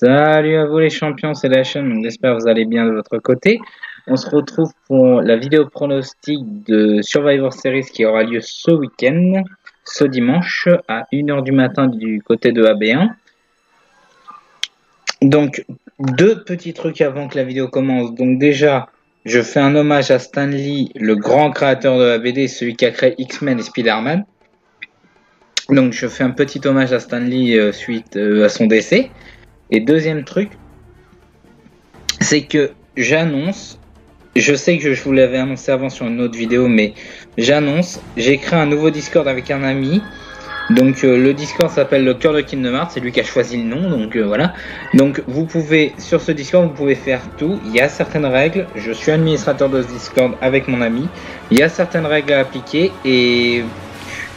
Salut à vous les champions, c'est la chaîne, donc j'espère que vous allez bien de votre côté. On se retrouve pour la vidéo pronostic de Survivor Series qui aura lieu ce week-end, ce dimanche à 1h du matin du côté de AB1. Donc, deux petits trucs avant que la vidéo commence. Donc déjà, je fais un hommage à Stan Lee, le grand créateur de la BD, celui qui a créé X-Men et Spider-Man. Donc je fais un petit hommage à Stan Lee suite à son décès. Et deuxième truc, c'est que j'annonce, je sais que je vous l'avais annoncé avant sur une autre vidéo, mais j'annonce, j'ai créé un nouveau Discord avec un ami. Donc le Discord s'appelle le cœur de Kingdom Hearts, c'est lui qui a choisi le nom, donc voilà. Donc vous pouvez, sur ce Discord, vous pouvez faire tout. Il y a certaines règles, je suis administrateur de ce Discord avec mon ami. Il y a certaines règles à appliquer et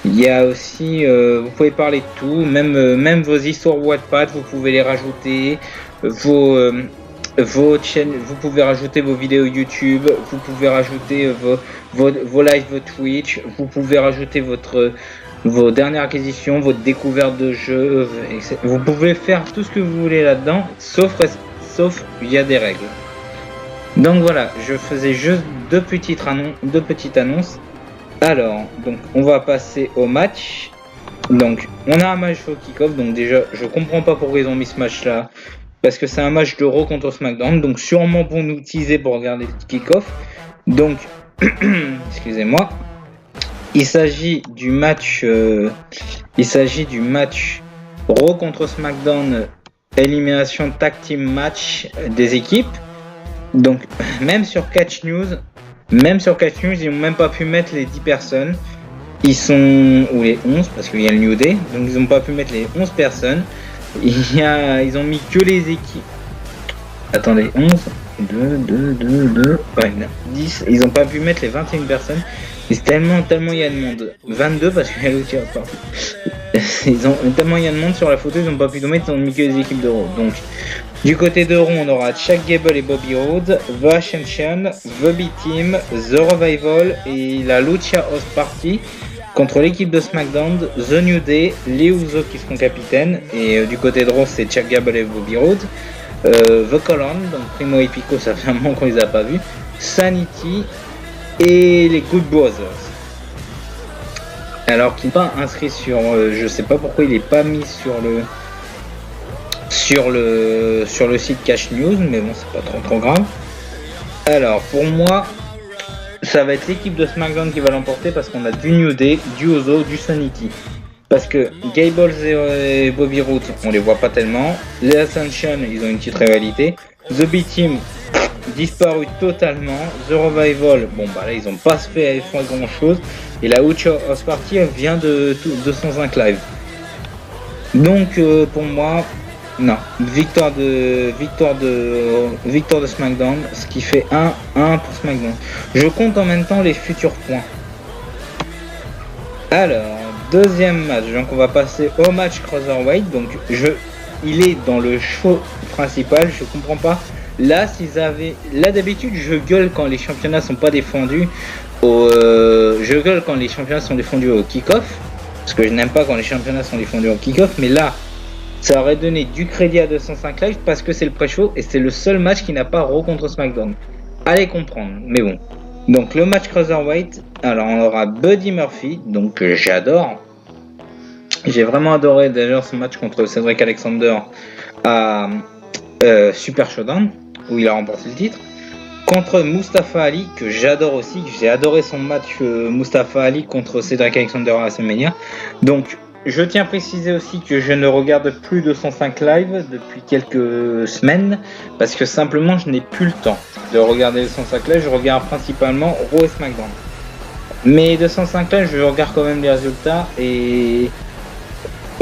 il y a aussi, vous pouvez parler de tout, même vos histoires Wattpad, vous pouvez les rajouter, vos chaînes, vous pouvez rajouter vos vidéos YouTube, vous pouvez rajouter vos lives, vos Twitch, vous pouvez rajouter vos dernières acquisitions, votre découverte de jeux, etc. Vous pouvez faire tout ce que vous voulez là-dedans, sauf il y a des règles. Donc voilà, je faisais juste deux petites annonces. Alors, donc on va passer au match. Donc on a un match au kick-off. Donc déjà, je comprends pas pourquoi ils ont mis ce match-là, parce que c'est un match de Raw contre SmackDown. Donc sûrement pour nous teaser pour regarder le kick-off. Donc, excusez-moi. Il s'agit du match Raw contre SmackDown, élimination tag team match des équipes. Donc même sur Catch News, ils n'ont même pas pu mettre les 10 personnes. Ou les 11, parce qu'il y a le New Day. Donc ils n'ont pas pu mettre les 11 personnes. Ils ont mis que les équipes. Attendez, 11, 2, ouais, 10. Ils n'ont pas pu mettre les 21 personnes. C'est tellement il y a de monde. 22 parce qu'il y a l'outil à part. Tellement il y a de monde sur la photo, ils n'ont pas pu mettre, ils ont mis que les équipes de Raw. Donc du côté de Raw, on aura Chad Gable et Bobby Roode, The Ascension, The B-Team, The Revival et la Lucha House Party contre l'équipe de SmackDown, The New Day, les Usos qui seront capitaines, et du côté de Raw, c'est Chad Gable et Bobby Roode, The Colon, donc Primo et Pico, ça fait un moment qu'on les a pas vus, Sanity et les Good Brothers. Alors qu'il n'est pas inscrit sur, je sais pas pourquoi il est pas mis sur le site Cash News, mais bon, c'est pas trop grave. Alors pour moi, ça va être l'équipe de SmackDown qui va l'emporter parce qu'on a du New Day, du Uso, du Sanity. Parce que Gable et Bobby Roode, on les voit pas tellement. Les Ascension, ils ont une petite rivalité. The B-Team, disparu totalement. The Revival, bon bah là ils ont pas fait grand chose. Et la Lucha House Party vient de 205 live. Donc pour moi, non, victoire de SmackDown, ce qui fait 1-1 pour SmackDown. Je compte en même temps les futurs points. Alors, deuxième match, donc on va passer au match Cruiserweight. Donc il est dans le show principal, je comprends pas. Là d'habitude je gueule quand les championnats sont pas défendus je gueule quand les championnats sont défendus au kick-off, parce que je n'aime pas quand les championnats sont défendus au kick-off, mais là ça aurait donné du crédit à 205 live parce que c'est le pré-show et c'est le seul match qui n'a pas Raw contre SmackDown. Allez comprendre, mais bon. Donc le match Cruiserweight, alors on aura Buddy Murphy, donc que j'adore. J'ai vraiment adoré d'ailleurs ce match contre Cedric Alexander à Super Showdown, où il a remporté le titre. Contre Mustafa Ali, que j'adore aussi. J'ai adoré son match Mustafa Ali contre Cedric Alexander à WrestleMania. Donc je tiens à préciser aussi que je ne regarde plus 205 live depuis quelques semaines parce que simplement je n'ai plus le temps de regarder 205 live. Je regarde principalement Raw et SmackDown. Mais 205 live, je regarde quand même les résultats et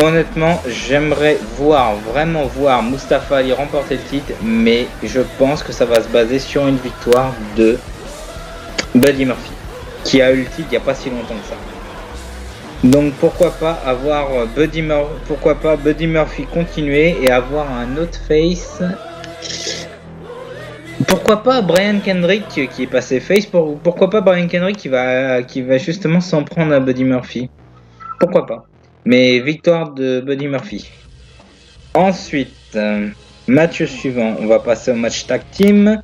honnêtement, j'aimerais vraiment voir Mustafa Ali remporter le titre, mais je pense que ça va se baser sur une victoire de Buddy Murphy, qui a eu le titre il n'y a pas si longtemps que ça. Donc pourquoi pas Buddy Murphy continuer et avoir un autre face. Pourquoi pas Brian Kendrick qui est passé face. Pourquoi pas Brian Kendrick qui va justement s'en prendre à Buddy Murphy. Pourquoi pas. Mais victoire de Buddy Murphy. Ensuite, Match suivant, on va passer au match tag team.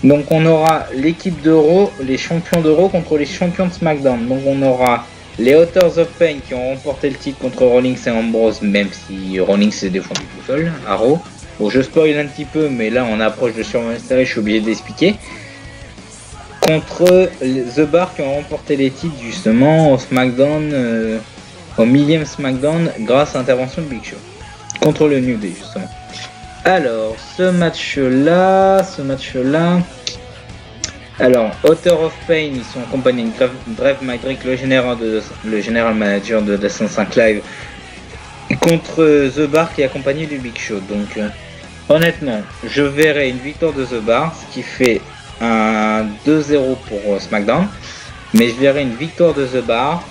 Donc on aura l'équipe d'Euro, les champions d'Euro contre les champions de SmackDown. Donc on aura les Authors of Pain qui ont remporté le titre contre Rollins et Ambrose, même si Rollins s'est défendu tout seul à Raw. Bon, je spoil un petit peu, mais là on approche de Survivor Series, je suis obligé d'expliquer. Contre The Bar qui ont remporté les titres justement au SmackDown, au millième SmackDown grâce à l'intervention de Big Show. Contre le New Day justement. Alors, ce match-là... Alors, Author of Pain, ils sont accompagnés de Dave Madrick, le général manager de Descent 5 Live, contre The Bar qui est accompagné du Big Show. Donc, honnêtement, je verrai une victoire de The Bar, ce qui fait un 2-0 pour SmackDown. Mais je verrai une victoire de The Bar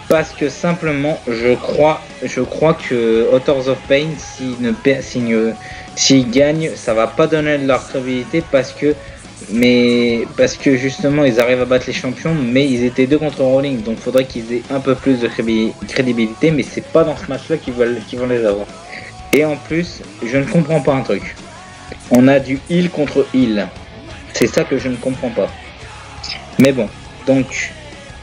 parce que simplement, je crois que Authors of Pain, s'ils gagnent, ça va pas donner de leur crédibilité parce que justement ils arrivent à battre les champions, mais ils étaient 2 contre Rollins, donc faudrait qu'ils aient un peu plus de crédibilité, mais c'est pas dans ce match-là qu'ils vont les avoir. Et en plus, je ne comprends pas un truc. On a du heel contre heel. C'est ça que je ne comprends pas. Mais bon, donc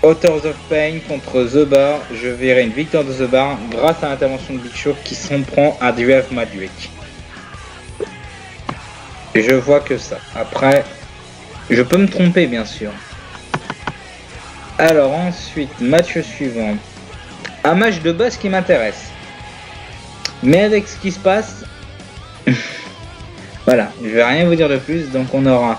Authors of Pain contre The Bar, je verrai une victoire de The Bar grâce à l'intervention de Big Show qui s'en prend à Dave Madrick. Je vois que ça. Après, je peux me tromper bien sûr. Alors ensuite, match suivant. Un match de base qui m'intéresse. Mais avec ce qui se passe, voilà, je vais rien vous dire de plus. Donc on aura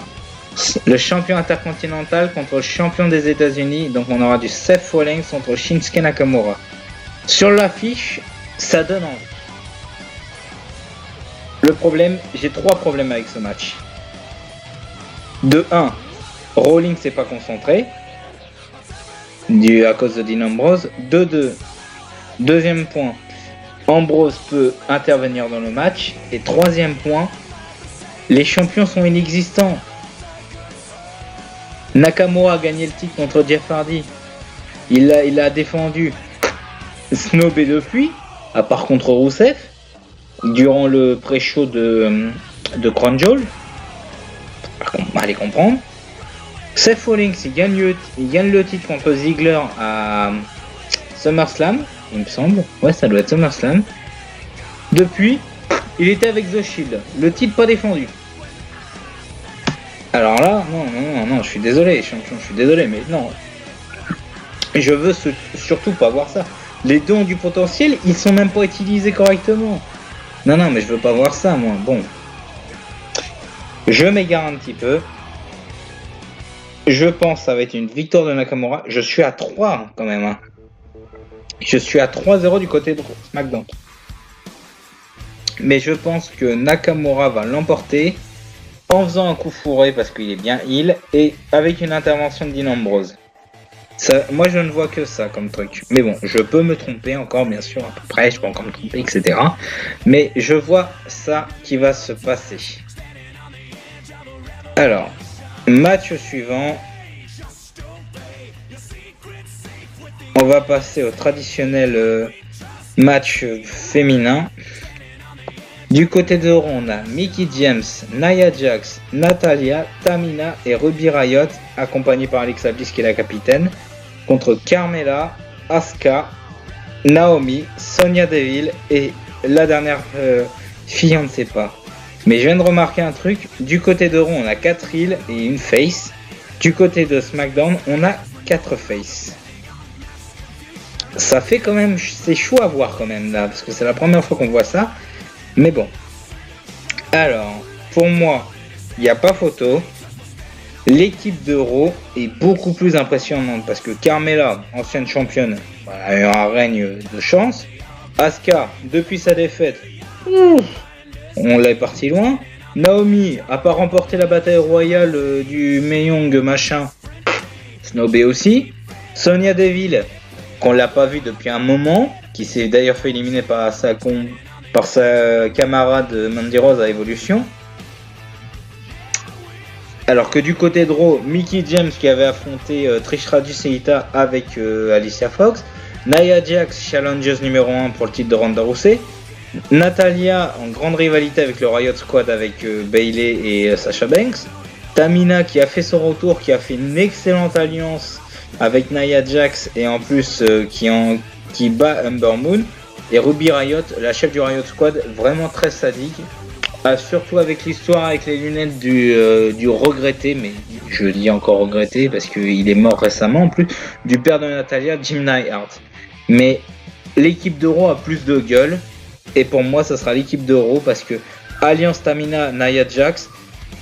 le champion intercontinental contre le champion des États-Unis. Donc on aura du Seth Rollins contre Shinsuke Nakamura. Sur l'affiche, ça donne envie. Le problème, j'ai 3 problèmes avec ce match. De 1, Rollins n'est pas concentré à cause de Dean Ambrose. De 2, deuxième point, Ambrose peut intervenir dans le match. Et troisième point, les champions sont inexistants. Nakamura a gagné le titre contre Jeff Hardy. Il a défendu snobé depuis, à part contre Rusev. Durant le pré-show de Crown Jewel, allez comprendre. Seth Rollins il gagne le titre contre Ziggler à SummerSlam, il me semble. Ouais, ça doit être SummerSlam. Depuis, il était avec The Shield, le titre pas défendu. Alors là, non, je suis désolé, champion, je suis désolé, mais non. Je veux surtout pas voir ça. Les deux ont du potentiel, ils sont même pas utilisés correctement. Non, mais je veux pas voir ça, moi. Bon. Je m'égare un petit peu. Je pense que ça va être une victoire de Nakamura. Je suis à 3 quand même. Hein. Je suis à 3-0 du côté de SmackDown. Mais je pense que Nakamura va l'emporter en faisant un coup fourré parce qu'il est bien heel et avec une intervention de Dean Ambrose. Ça, moi je ne vois que ça comme truc. Mais bon, je peux me tromper encore bien sûr, à peu près, je peux encore me tromper, etc. Mais je vois ça qui va se passer. Alors, match suivant. On va passer au traditionnel match féminin. Du côté de Raw, on a Mickie James, Nia Jax, Natalya, Tamina et Ruby Riott, accompagnée par Alexa Bliss qui est la capitaine, contre Carmella, Asuka, Naomi, Sonya Deville et la dernière fille, on ne sait pas. Mais je viens de remarquer un truc, du côté de Raw, on a 4 heels et une face. Du côté de SmackDown, on a 4 faces. Ça fait quand même, c'est chaud à voir quand même là, parce que c'est la première fois qu'on voit ça. Mais bon. Alors, pour moi, il n'y a pas photo. L'équipe de Raw est beaucoup plus impressionnante parce que Carmella, ancienne championne, a eu un règne de chance. Asuka, depuis sa défaite, on l'a parti loin. Naomi a pas remporté la bataille royale du Meyong machin, snobé aussi. Sonya Deville, qu'on l'a pas vu depuis un moment, qui s'est d'ailleurs fait éliminer par sa camarade Mandy Rose à Evolution. Alors que du côté de Raw, Mickie James qui avait affronté Trish Stratus et Ita avec Alicia Fox. Nia Jax, challengeuse numéro 1 pour le titre de Ronda Rousey. Natalia en grande rivalité avec le Riot Squad avec Bayley et Sasha Banks. Tamina qui a fait son retour, qui a fait une excellente alliance avec Nia Jax et en plus qui bat Ember Moon. Et Ruby Riot, la chef du Riot Squad, vraiment très sadique. Surtout avec l'histoire avec les lunettes du regretté, mais je dis encore regretté parce qu'il est mort récemment en plus, du père de Natalia, Jim Neidhart. Mais l'équipe d'Euro a plus de gueule. Et pour moi, ça sera l'équipe d'Euro parce que Alliance Tamina, Nia Jax,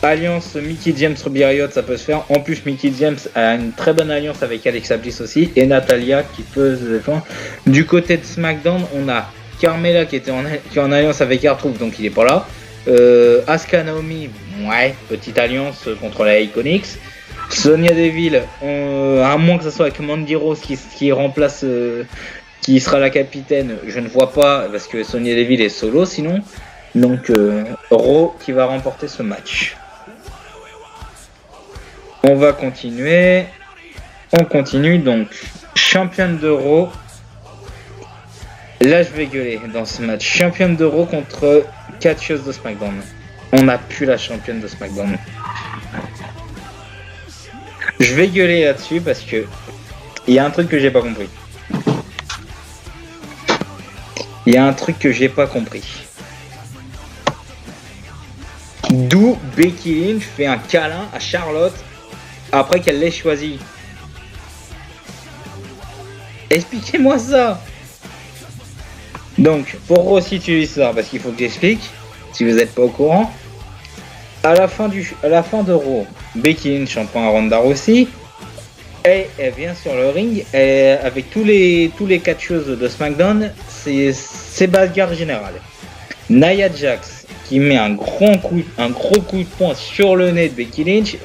Alliance Mickie James, Ruby Riot, ça peut se faire. En plus, Mickie James a une très bonne alliance avec Alexa Bliss aussi. Et Natalia qui peut se défendre. Du côté de SmackDown, on a Carmella qui est en alliance avec R-Truth, donc il est pas là. Asuka Naomi, ouais, petite alliance contre la Iconics. Sonya Deville, à moins que ce soit avec Mandy Rose qui remplace... qui sera la capitaine, je ne vois pas, parce que Sonya Deville est solo sinon. Donc, Raw qui va remporter ce match. On va continuer. On continue donc. Championne de Raw. Là, je vais gueuler dans ce match. Championne de Raw contre catcheuse de SmackDown. On n'a plus la championne de SmackDown. Je vais gueuler là-dessus parce que il y a un truc que j'ai pas compris. Il y a un truc que j'ai pas compris. D'où Becky Lynch fait un câlin à Charlotte après qu'elle l'ait choisi. Expliquez-moi ça. Donc, pour resituer l'histoire, parce qu'il faut que j'explique, si vous n'êtes pas au courant, à la fin de Raw, Becky Lynch en prend à Ronda Rousey, et elle vient sur le ring, et avec tous les catcheuses de SmackDown, c'est bagarre générale. Nia Jax qui met un gros coup de poing sur le nez de Becky Lynch.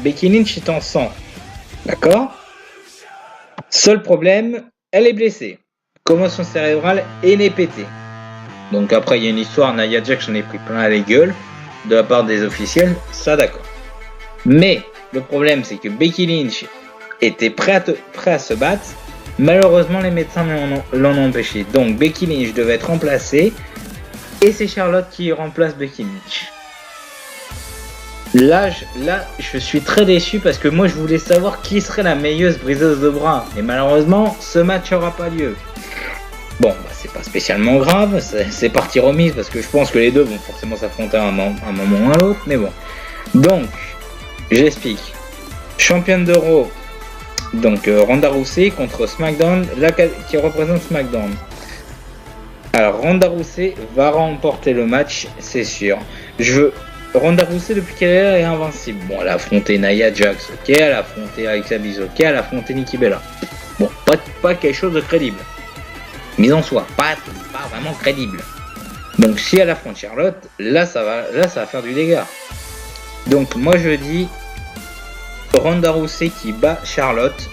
Becky Lynch est en sang. D'accord? Seul problème, elle est blessée. Commotion cérébrale et nez pété. Donc après il y a une histoire, Nia Jax en est pris plein la gueule de la part des officiels, ça d'accord. Mais le problème c'est que Becky Lynch était prêt à se battre. Malheureusement les médecins l'en ont empêché. Donc Becky Lynch devait être remplacée. Et c'est Charlotte qui remplace Becky Lynch. Là, je suis très déçu parce que moi, je voulais savoir qui serait la meilleure briseuse de bras. Et malheureusement, ce match n'aura pas lieu. Bon, bah, c'est pas spécialement grave. C'est partie remise parce que je pense que les deux vont forcément s'affronter à un moment ou à l'autre. Mais bon. Donc, j'explique. Championne d'Euro. Donc, Ronda Rousey contre SmackDown, qui représente SmackDown. Alors Ronda Rousey va remporter le match, c'est sûr. Ronda Rousey depuis qu'elle est là est invincible. Bon, elle a affronté Nia Jax, ok, elle a affronté Alexa Bliss, ok, elle a affronté Nikki Bella. Bon, pas quelque chose de crédible. Mais en soi, pas vraiment crédible. Donc si elle affronte Charlotte, là ça va faire du dégât. Donc moi je dis Ronda Rousey qui bat Charlotte,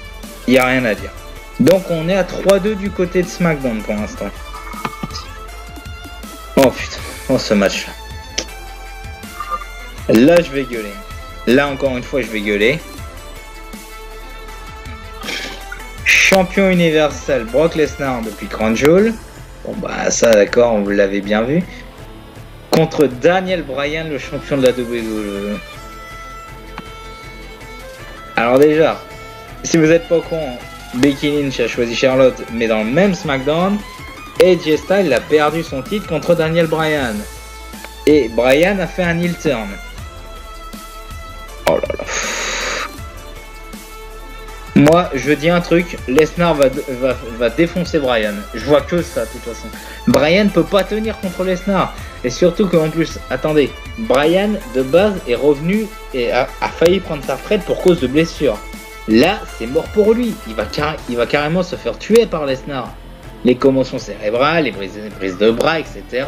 il n'y a rien à dire. Donc on est à 3-2 du côté de SmackDown pour l'instant. Oh putain, oh ce match là je vais gueuler. Là encore une fois je vais gueuler. Champion universel Brock Lesnar depuis Crown Jewel. Bon bah ça d'accord, on vous l'avait bien vu. Contre Daniel Bryan, le champion de la WWE. Alors déjà, si vous n'êtes pas au courant, Becky Lynch a choisi Charlotte, mais dans le même SmackDown, AJ Styles a perdu son titre contre Daniel Bryan. Et Bryan a fait un heel turn. Oh là là. Moi, je dis un truc, Lesnar va défoncer Bryan. Je vois que ça, de toute façon. Bryan peut pas tenir contre Lesnar. Et surtout qu'en plus, attendez, Bryan, de base, est revenu et a failli prendre sa retraite pour cause de blessure. Là, c'est mort pour lui. Il va carrément se faire tuer par Lesnar. Les commotions cérébrales, les brises de bras, etc.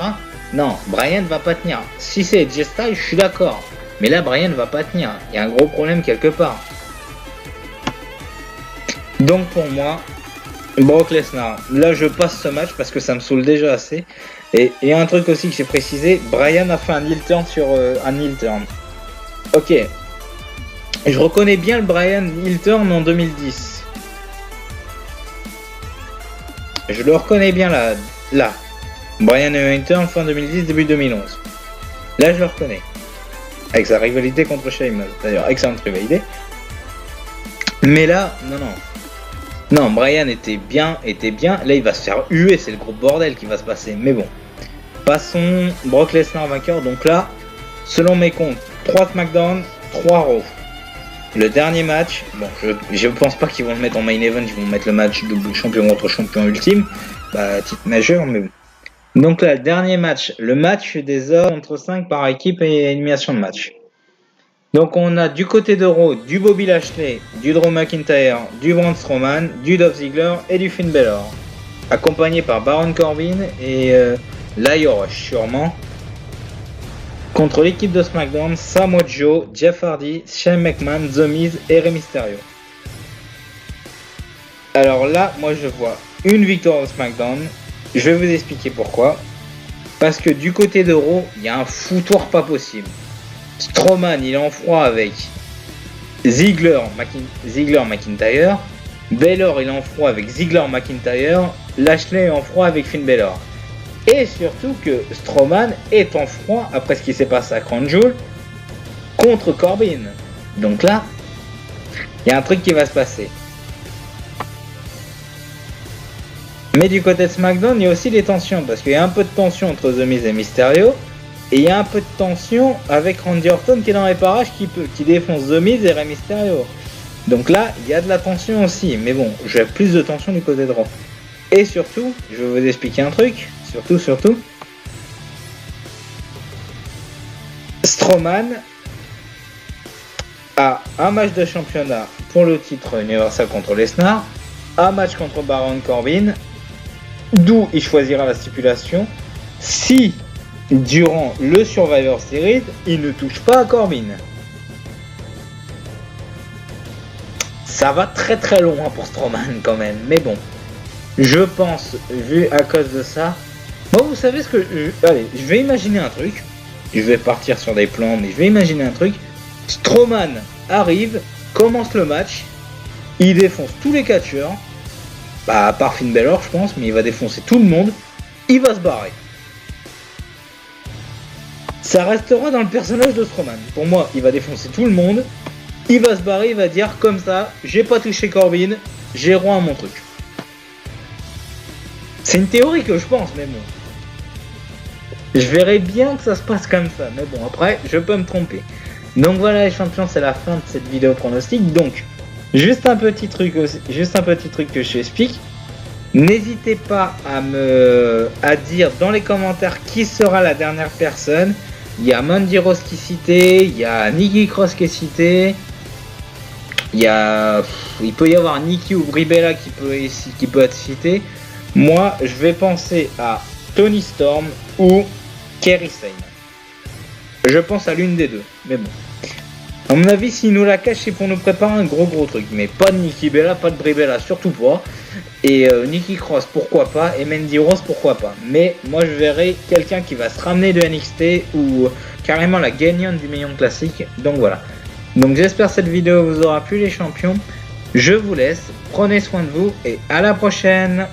Non, Bryan va pas tenir. Si c'est AJ Styles, je suis d'accord. Mais là, Bryan va pas tenir. Il y a un gros problème quelque part. Donc pour moi, Brock Lesnar, là je passe ce match parce que ça me saoule déjà assez. Et il y a un truc aussi que j'ai précisé, Bryan a fait un heel turn sur un heel turn. Ok, je reconnais bien le Bryan heel turn en 2010. Je le reconnais bien là. Brian et Hunter fin 2010, début 2011. Là, je le reconnais. Avec sa rivalité contre Sheamus. D'ailleurs, excellente rivalité. Mais là, non. Non, Brian était bien. Là, il va se faire huer, c'est le gros bordel qui va se passer. Mais bon. Passons, Brock Lesnar vainqueur. Donc là, selon mes comptes, 3 SmackDown, 3 Raw. Le dernier match, bon, je pense pas qu'ils vont le mettre en main event, ils vont mettre le match double champion contre champion ultime. Bah, titre majeur, mais bon. Donc là, le dernier match, le match des hommes entre 5 par équipe et élimination de match. Donc on a du côté de Raw, du Bobby Lashley, du Drew McIntyre, du Braun Strowman, du Dolph Ziggler et du Finn Balor. Accompagné par Baron Corbin et Lio Rush sûrement. Contre l'équipe de SmackDown, Samoa Joe, Jeff Hardy, Shane McMahon, The Miz et Rey Mysterio. Alors là, moi je vois une victoire de SmackDown. Je vais vous expliquer pourquoi. Parce que du côté de Raw, il y a un foutoir pas possible. Strowman, il est en froid avec Ziggler, McIntyre. Balor, il est en froid avec Ziggler, McIntyre. Lashley est en froid avec Finn Balor. Et surtout que Strowman est en froid après ce qui s'est passé à Crown Jewel contre Corbin. Donc là, il y a un truc qui va se passer. Mais du côté de SmackDown, il y a aussi des tensions, parce qu'il y a un peu de tension entre The Miz et Mysterio, et il y a un peu de tension avec Randy Orton qui est dans les parages, qui défonce The Miz et Rey Mysterio. Donc là, il y a de la tension aussi, mais bon, j'ai plus de tension du côté de Raw. Et surtout, je vais vous expliquer un truc, surtout, Strowman a un match de championnat pour le titre Universal contre Lesnar, un match contre Baron Corbin, d'où il choisira la stipulation si durant le Survivor Series il ne touche pas à Corbin. Ça va très très loin pour Strowman quand même, mais bon, je pense, vu à cause de ça, moi vous savez ce que allez, je vais imaginer un truc, je vais partir sur des plans, mais je vais imaginer un truc. Strowman arrive, commence le match, il défonce tous les catcheurs. Bah, à part Finn Balor, je pense, mais il va défoncer tout le monde. Il va se barrer. Ça restera dans le personnage de Strowman. Pour moi, il va défoncer tout le monde. Il va se barrer, il va dire comme ça, j'ai pas touché Corbin, j'ai roi à mon truc. C'est une théorie que je pense, mais bon. Je verrais bien que ça se passe comme ça, mais bon, après, je peux me tromper. Donc voilà les champions, c'est la fin de cette vidéo pronostic. Donc, juste un petit truc que je t'explique. N'hésitez pas à dire dans les commentaires qui sera la dernière personne. Il y a Mandy Rose qui est cité, il y a Nikki Cross qui est cité. Il peut y avoir Nikki ou Brie Bella qui peut être cité. Moi, je vais penser à Toni Storm ou Kairi Sane. Je pense à l'une des deux, mais bon. À mon avis, s'ils nous la cachent, c'est pour nous préparer un gros truc. Mais pas de Nikki Bella, pas de Brie Bella, surtout pas. Et Nikki Cross, pourquoi pas. Et Mandy Rose, pourquoi pas. Mais moi, je verrai quelqu'un qui va se ramener de NXT ou carrément la gagnante du million classique. Donc voilà. Donc j'espère que cette vidéo vous aura plu les champions. Je vous laisse. Prenez soin de vous et à la prochaine.